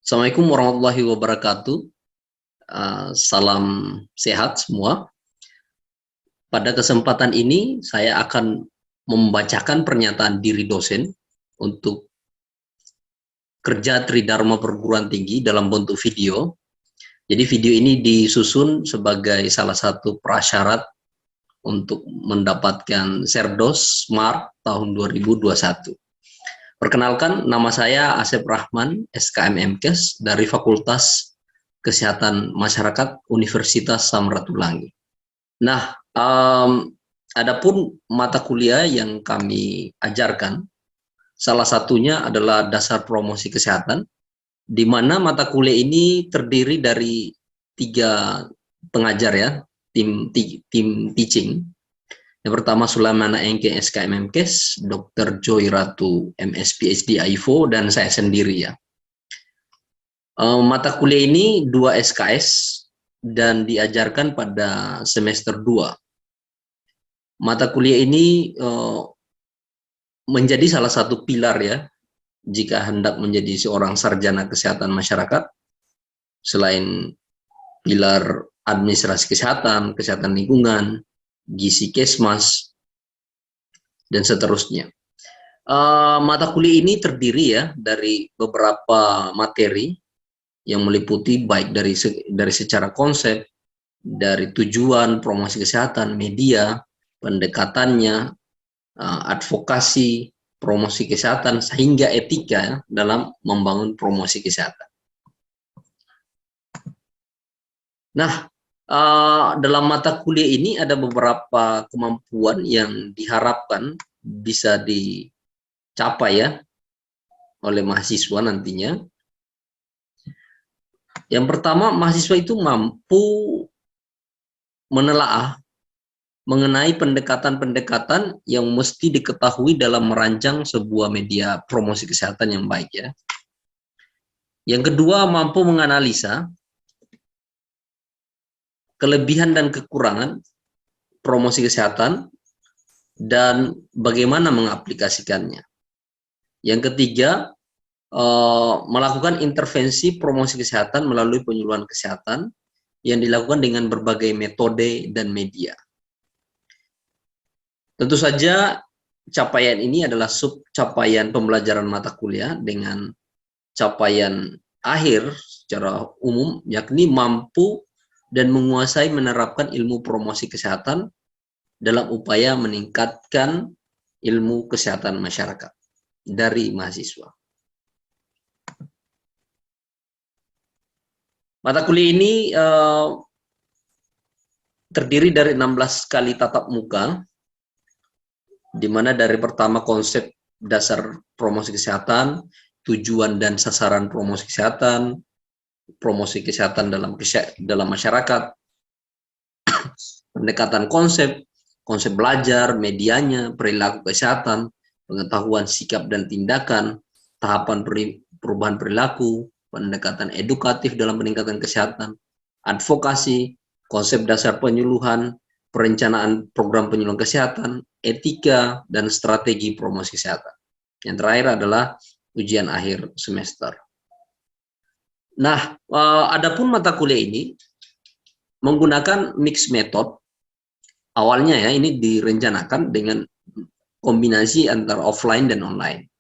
Assalamualaikum warahmatullahi wabarakatuh. Salam sehat semua. Pada kesempatan ini saya akan membacakan pernyataan diri dosen untuk kerja Tridharma Perguruan Tinggi dalam bentuk video. Jadi video ini disusun sebagai salah satu prasyarat untuk mendapatkan Serdos Smart tahun 2021. Perkenalkan, nama saya Asep Rahman, SKM MKes dari Fakultas Kesehatan Masyarakat Universitas Samratulangi. Nah, adapun mata kuliah yang kami ajarkan, salah satunya adalah dasar promosi kesehatan, di mana mata kuliah ini terdiri dari 3 pengajar ya, tim teaching. Yang pertama Sulaimana Engke SKM MKes, Dr. Joy Ratu MS PhD AIFO, dan saya sendiri ya. Mata kuliah ini 2 SKS dan diajarkan pada semester 2. Mata kuliah ini menjadi salah satu pilar ya, jika hendak menjadi seorang sarjana kesehatan masyarakat, selain pilar administrasi kesehatan, kesehatan lingkungan, gizi kesmas, dan seterusnya. Mata kuliah ini terdiri ya dari beberapa materi yang meliputi baik dari secara konsep, dari tujuan, promosi kesehatan, media, pendekatannya, advokasi, promosi kesehatan, sehingga etika ya, dalam membangun promosi kesehatan. Nah, dalam mata kuliah ini ada beberapa kemampuan yang diharapkan bisa dicapai ya oleh mahasiswa nantinya. Yang pertama, mahasiswa itu mampu menelaah mengenai pendekatan-pendekatan yang mesti diketahui dalam merancang sebuah media promosi kesehatan yang baik ya. Yang kedua, mampu menganalisa kelebihan dan kekurangan promosi kesehatan dan bagaimana mengaplikasikannya. Yang ketiga, melakukan intervensi promosi kesehatan melalui penyuluhan kesehatan yang dilakukan dengan berbagai metode dan media. Tentu saja capaian ini adalah sub capaian pembelajaran mata kuliah dengan capaian akhir secara umum, yakni mampu dan menguasai menerapkan ilmu promosi kesehatan dalam upaya meningkatkan ilmu kesehatan masyarakat dari mahasiswa. Mata kuliah ini terdiri dari 16 kali tatap muka, di mana dari pertama konsep dasar promosi kesehatan, tujuan dan sasaran promosi kesehatan dalam masyarakat, pendekatan konsep belajar, medianya, perilaku kesehatan, pengetahuan sikap dan tindakan, tahapan perubahan perilaku, pendekatan edukatif dalam peningkatan kesehatan, advokasi, konsep dasar penyuluhan, perencanaan program penyuluhan kesehatan, etika, dan strategi promosi kesehatan. Yang terakhir adalah ujian akhir semester. Nah, adapun mata kuliah ini menggunakan mix method. Awalnya ya, ini direncanakan dengan kombinasi antara offline dan online.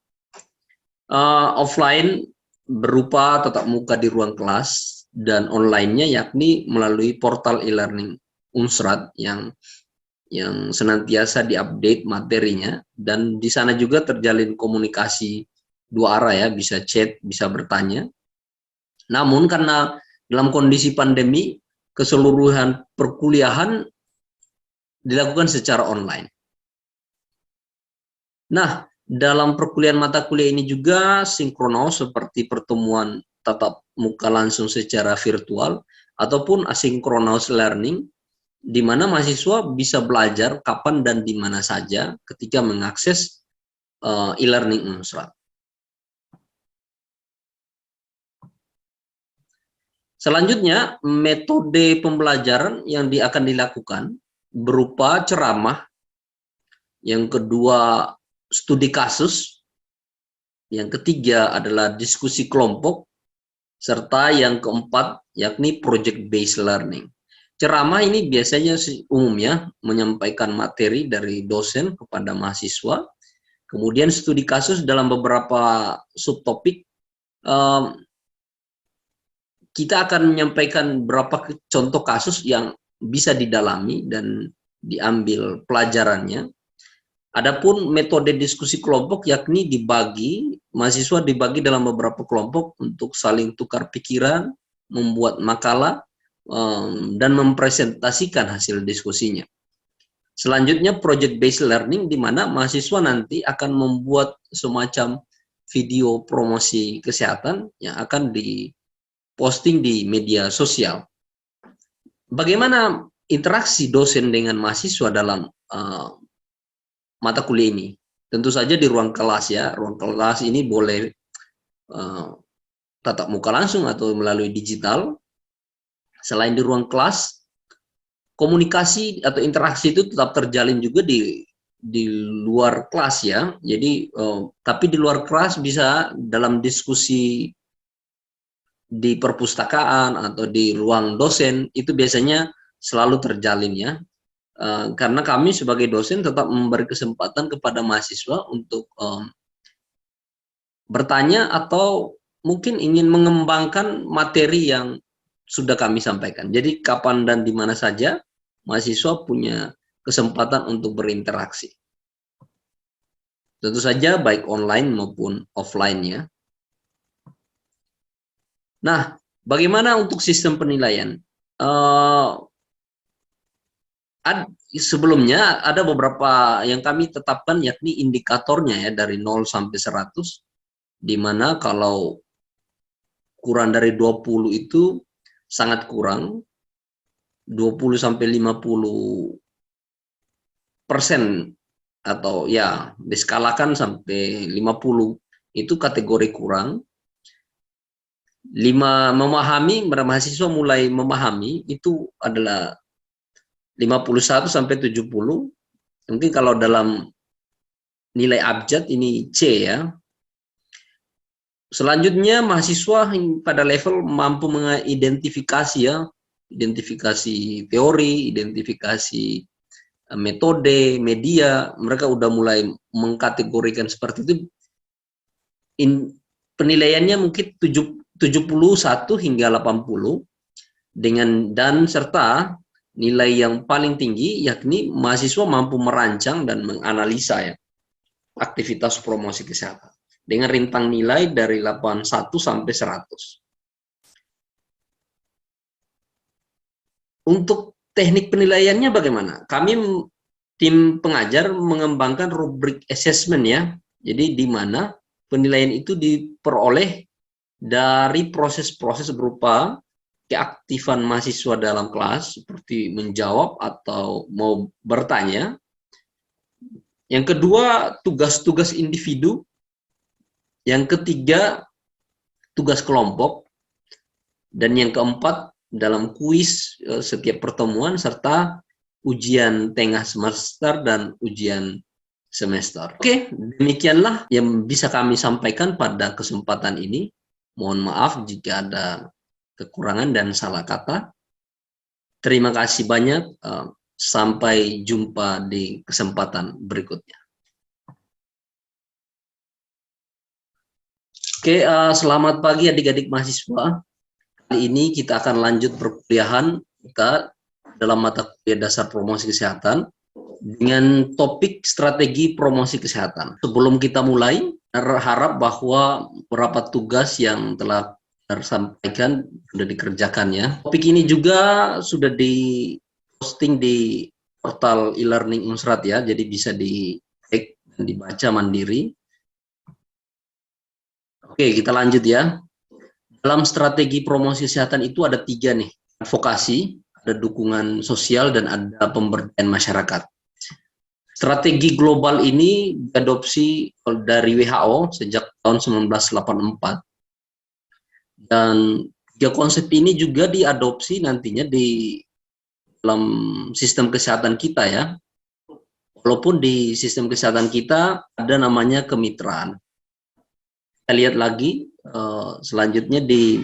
Offline berupa tatap muka di ruang kelas, dan online-nya yakni melalui portal e-learning Unsrat yang senantiasa diupdate materinya, dan di sana juga terjalin komunikasi 2 arah ya, bisa chat, bisa bertanya. Namun karena dalam kondisi pandemi, keseluruhan perkuliahan dilakukan secara online. Nah, dalam perkuliahan mata kuliah ini juga sinkronos seperti pertemuan tatap muka langsung secara virtual ataupun asynchronous learning, di mana mahasiswa bisa belajar kapan dan di mana saja ketika mengakses e-learning Unsrat. Selanjutnya, metode pembelajaran yang akan dilakukan berupa ceramah, yang kedua studi kasus, yang ketiga adalah diskusi kelompok, Serta yang keempat, yakni project based learning. Ceramah ini biasanya umumnya menyampaikan materi dari dosen kepada mahasiswa, kemudian studi kasus dalam beberapa subtopik. Kita akan menyampaikan beberapa contoh kasus yang bisa didalami dan diambil pelajarannya. Adapun metode diskusi kelompok yakni mahasiswa dibagi dalam beberapa kelompok untuk saling tukar pikiran, membuat makalah, dan mempresentasikan hasil diskusinya. Selanjutnya project based learning, di mana mahasiswa nanti akan membuat semacam video promosi kesehatan yang akan diposting di media sosial. Bagaimana interaksi dosen dengan mahasiswa dalam mata kuliah ini? Tentu saja di ruang kelas ya. Ruang kelas ini boleh tatap muka langsung atau melalui digital. Selain di ruang kelas, komunikasi atau interaksi itu tetap terjalin juga di luar kelas ya. Jadi tapi di luar kelas bisa dalam diskusi di perpustakaan atau di ruang dosen, itu biasanya selalu terjalin ya. Karena kami sebagai dosen tetap memberi kesempatan kepada mahasiswa untuk bertanya atau mungkin ingin mengembangkan materi yang sudah kami sampaikan. Jadi kapan dan di mana saja mahasiswa punya kesempatan untuk berinteraksi. Tentu saja baik online maupun offline ya. Nah, bagaimana untuk sistem penilaian? Sebelumnya ada beberapa yang kami tetapkan, yakni indikatornya ya, dari 0 sampai 100, di mana kalau kurang dari 20 itu sangat kurang, 20 sampai 50% atau ya diskalakan sampai 50 itu kategori kurang. 5 memahami, mahasiswa mulai memahami itu adalah 51 sampai 70. Mungkin kalau dalam nilai abjad ini C ya. Selanjutnya mahasiswa pada level mampu mengidentifikasi ya, identifikasi teori, identifikasi metode, media, mereka udah mulai mengkategorikan seperti itu. Penilaiannya mungkin 71 hingga 80 dan serta nilai yang paling tinggi yakni mahasiswa mampu merancang dan menganalisa ya aktivitas promosi kesehatan dengan rentang nilai dari 81 sampai 100. Untuk teknik penilaiannya bagaimana? Kami tim pengajar mengembangkan rubrik assessment ya. Jadi di mana penilaian itu diperoleh dari proses-proses berupa keaktifan mahasiswa dalam kelas seperti menjawab atau mau bertanya. Yang kedua, tugas-tugas individu. Yang ketiga, tugas kelompok. Dan yang keempat, dalam kuis setiap pertemuan serta ujian tengah semester dan ujian semester. Oke, demikianlah yang bisa kami sampaikan pada kesempatan ini. Mohon maaf jika ada kekurangan dan salah kata. Terima kasih banyak. Sampai jumpa di kesempatan berikutnya. Oke, selamat pagi adik-adik mahasiswa. Kali ini kita akan lanjut perkuliahan kita dalam mata kuliah dasar promosi kesehatan dengan topik strategi promosi kesehatan. Sebelum kita mulai, harap bahwa beberapa tugas yang telah tersampaikan sudah dikerjakan ya. Topik ini juga sudah di-posting di portal e-learning Unsrat ya, jadi bisa di-cek dan dibaca mandiri. Oke, kita lanjut ya. Dalam strategi promosi kesehatan itu ada 3 nih, advokasi, ada dukungan sosial, dan ada pemberdayaan masyarakat. Strategi global ini diadopsi dari WHO sejak tahun 1984. Dan 3 konsep ini juga diadopsi nantinya di dalam sistem kesehatan kita ya. Walaupun di sistem kesehatan kita ada namanya kemitraan. Kita lihat lagi selanjutnya di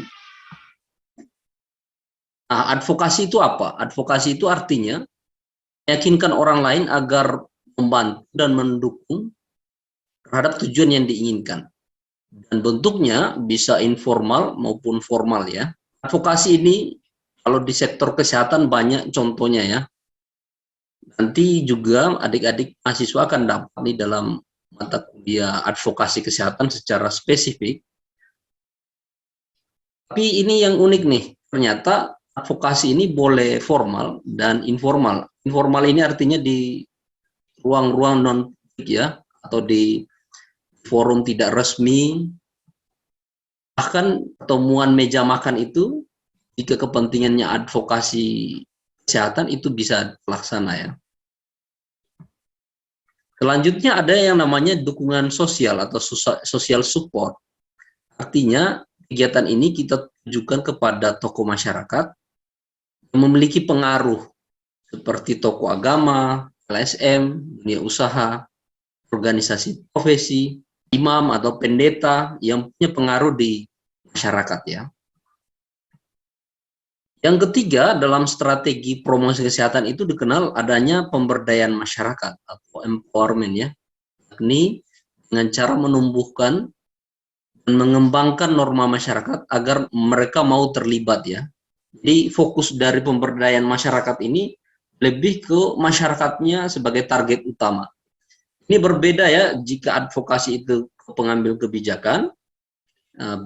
Nah, advokasi itu apa? Advokasi itu artinya meyakinkan orang lain agar membantu dan mendukung terhadap tujuan yang diinginkan. Dan bentuknya bisa informal maupun formal ya. Advokasi ini kalau di sektor kesehatan banyak contohnya ya. Nanti juga adik-adik mahasiswa akan dapat nih dalam mata kuliah advokasi kesehatan secara spesifik. Tapi ini yang unik nih, ternyata advokasi ini boleh formal dan informal. Informal ini artinya di ruang-ruang non-publik ya, atau di forum tidak resmi, bahkan pertemuan meja makan itu, jika kepentingannya advokasi kesehatan itu bisa terlaksana ya. Selanjutnya ada yang namanya dukungan sosial atau social support. Artinya kegiatan ini kita tujukan kepada tokoh masyarakat yang memiliki pengaruh seperti tokoh agama, LSM, dunia usaha, organisasi profesi, imam atau pendeta yang punya pengaruh di masyarakat ya. Yang ketiga, dalam strategi promosi kesehatan itu dikenal adanya pemberdayaan masyarakat atau empowerment ya. Ini dengan cara menumbuhkan dan mengembangkan norma masyarakat agar mereka mau terlibat ya. Jadi fokus dari pemberdayaan masyarakat ini lebih ke masyarakatnya sebagai target utama. Ini berbeda ya jika advokasi itu ke pengambil kebijakan,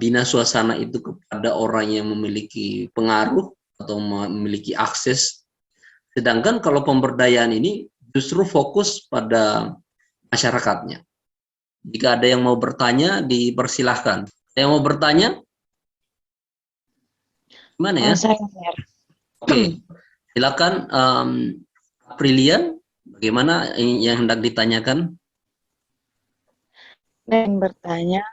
bina suasana itu kepada orang yang memiliki pengaruh atau memiliki akses. Sedangkan kalau pemberdayaan ini justru fokus pada masyarakatnya. Jika ada yang mau bertanya, dipersilahkan. Ada yang mau bertanya? Gimana ya? Saya Oke, silakan Aprilian, bagaimana yang hendak ditanyakan? ingin bertanya,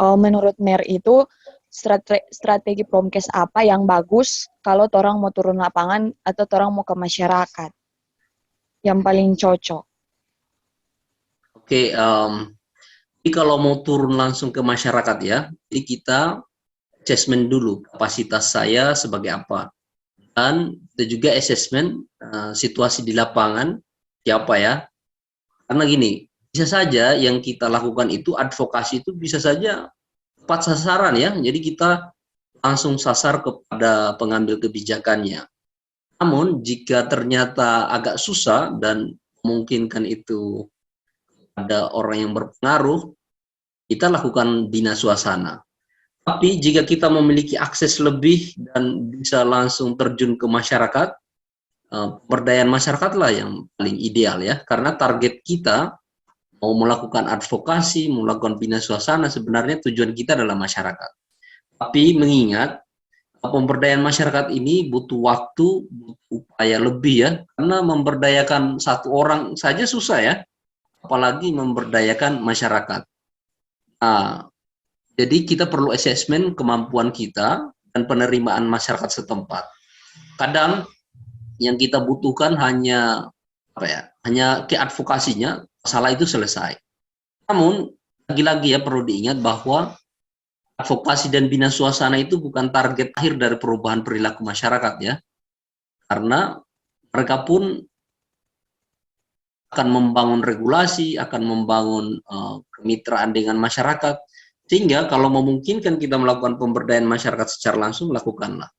menurut Mer itu strategi promkes apa yang bagus kalau orang mau turun lapangan atau orang mau ke masyarakat yang paling cocok? Oke, jadi kalau mau turun langsung ke masyarakat ya, jadi kita assessment dulu kapasitas saya sebagai apa, dan kita juga assessment situasi di lapangan siapa ya. Karena gini, bisa saja yang kita lakukan itu advokasi itu bisa saja tepat sasaran ya. Jadi kita langsung sasar kepada pengambil kebijakannya. Namun jika ternyata agak susah dan memungkinkan itu ada orang yang berpengaruh, kita lakukan bina suasana. Tapi jika kita memiliki akses lebih dan bisa langsung terjun ke masyarakat, pemberdayaan masyarakat lah yang paling ideal ya. Karena target kita mau melakukan advokasi, melakukan bina suasana, sebenarnya tujuan kita adalah masyarakat. Tapi mengingat pemberdayaan masyarakat ini butuh waktu, butuh upaya lebih ya, karena memberdayakan satu orang saja susah ya, apalagi memberdayakan masyarakat. Nah, jadi kita perlu asesmen kemampuan kita dan penerimaan masyarakat setempat. Kadang yang kita butuhkan hanya apa ya, hanya keadvokasinya, masalah itu selesai. Namun lagi-lagi ya perlu diingat bahwa advokasi dan bina suasana itu bukan target akhir dari perubahan perilaku masyarakat ya, karena mereka pun akan membangun regulasi, akan membangun kemitraan dengan masyarakat, sehingga kalau memungkinkan kita melakukan pemberdayaan masyarakat secara langsung, lakukanlah.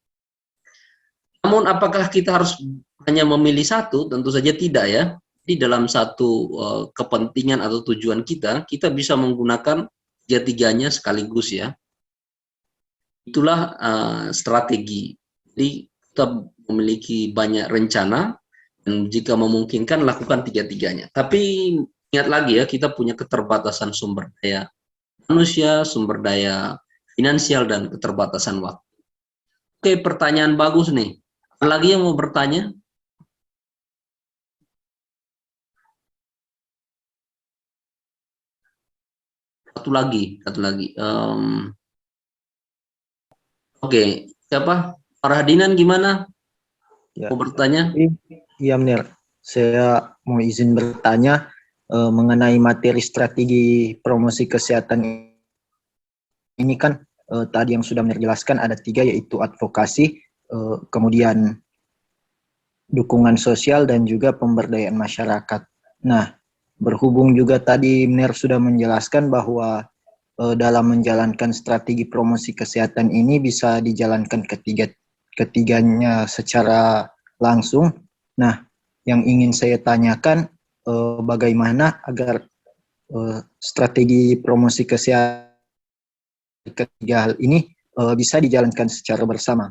Namun apakah kita harus hanya memilih satu? Tentu saja tidak ya. Di dalam satu kepentingan atau tujuan kita, kita bisa menggunakan tiga-tiganya sekaligus ya. Itulah strategi. Jadi kita memiliki banyak rencana, dan jika memungkinkan lakukan tiga-tiganya. Tapi ingat lagi ya, kita punya keterbatasan sumber daya manusia, sumber daya finansial, dan keterbatasan waktu. Oke, pertanyaan bagus nih. Ada lagi yang mau bertanya? Satu lagi. Oke, siapa? Farhadinan gimana? Ya. Mau bertanya? Iya, Menir. Saya mau izin bertanya mengenai materi strategi promosi kesehatan ini kan tadi yang sudah menjelaskan ada 3, yaitu advokasi, kemudian dukungan sosial, dan juga pemberdayaan masyarakat. Nah, berhubung juga tadi Mner sudah menjelaskan bahwa dalam menjalankan strategi promosi kesehatan ini bisa dijalankan ketiganya secara langsung. Nah, yang ingin saya tanyakan, bagaimana agar strategi promosi kesehatan ketiga hal ini bisa dijalankan secara bersama.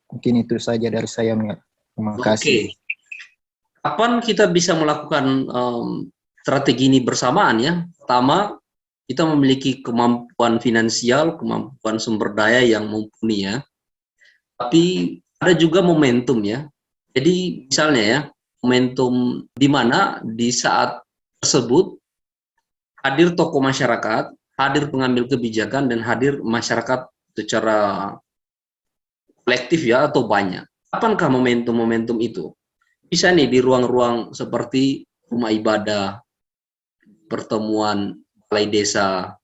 Mungkin itu saja dari saya, Mner. Terima kasih. Oke. Kapan kita bisa melakukan strategi ini bersamaan ya? Pertama, kita memiliki kemampuan finansial, kemampuan sumber daya yang mumpuni ya. Tapi ada juga momentum ya. Jadi misalnya ya, momentum di mana di saat tersebut hadir tokoh masyarakat, hadir pengambil kebijakan, dan hadir masyarakat secara kolektif ya atau banyak. Kapankah momentum-momentum itu? Bisa nih di ruang-ruang seperti rumah ibadah, pertemuan balai desa.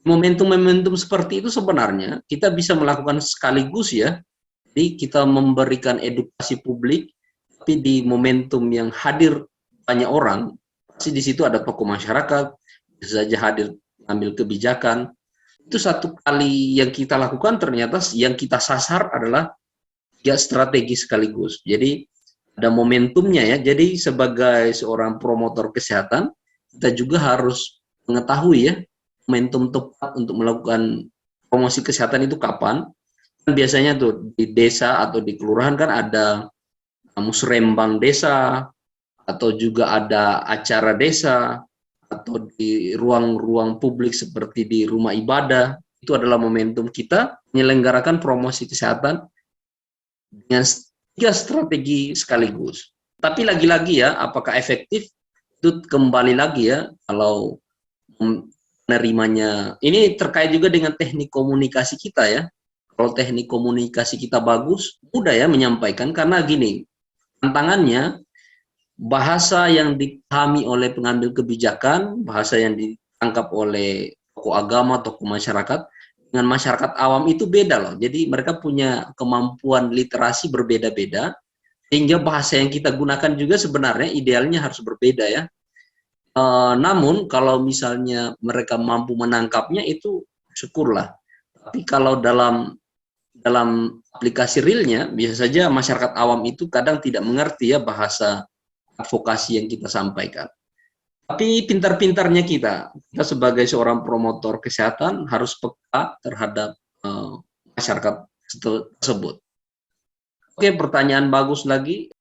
Momentum-momentum seperti itu sebenarnya kita bisa melakukan sekaligus ya. Jadi kita memberikan edukasi publik, tapi di momentum yang hadir banyak orang, pasti di situ ada tokoh masyarakat, bisa saja hadir ambil kebijakan. Itu satu kali yang kita lakukan, ternyata yang kita sasar adalah ya strategi sekaligus. Jadi ada momentumnya ya. Jadi sebagai seorang promotor kesehatan, kita juga harus mengetahui ya momentum tepat untuk melakukan promosi kesehatan itu kapan. Kan biasanya tuh di desa atau di kelurahan kan ada musrembang desa, atau juga ada acara desa, atau di ruang-ruang publik seperti di rumah ibadah. Itu adalah momentum kita menyelenggarakan promosi kesehatan dengan 3 strategi sekaligus. Tapi lagi-lagi ya, apakah efektif? Itu kembali lagi ya, kalau menerimanya. Ini terkait juga dengan teknik komunikasi kita ya. Kalau teknik komunikasi kita bagus, mudah ya menyampaikan, karena gini, tantangannya bahasa yang dipahami oleh pengambil kebijakan, bahasa yang ditangkap oleh tokoh agama, tokoh masyarakat, dengan masyarakat awam itu beda loh. Jadi mereka punya kemampuan literasi berbeda-beda, sehingga bahasa yang kita gunakan juga sebenarnya idealnya harus berbeda ya. Namun kalau misalnya mereka mampu menangkapnya, itu syukurlah. Tapi kalau dalam aplikasi realnya, bisa saja masyarakat awam itu kadang tidak mengerti ya bahasa advokasi yang kita sampaikan. Tapi pintar-pintarnya kita sebagai seorang promotor kesehatan harus peka terhadap masyarakat tersebut. Oke, pertanyaan bagus lagi.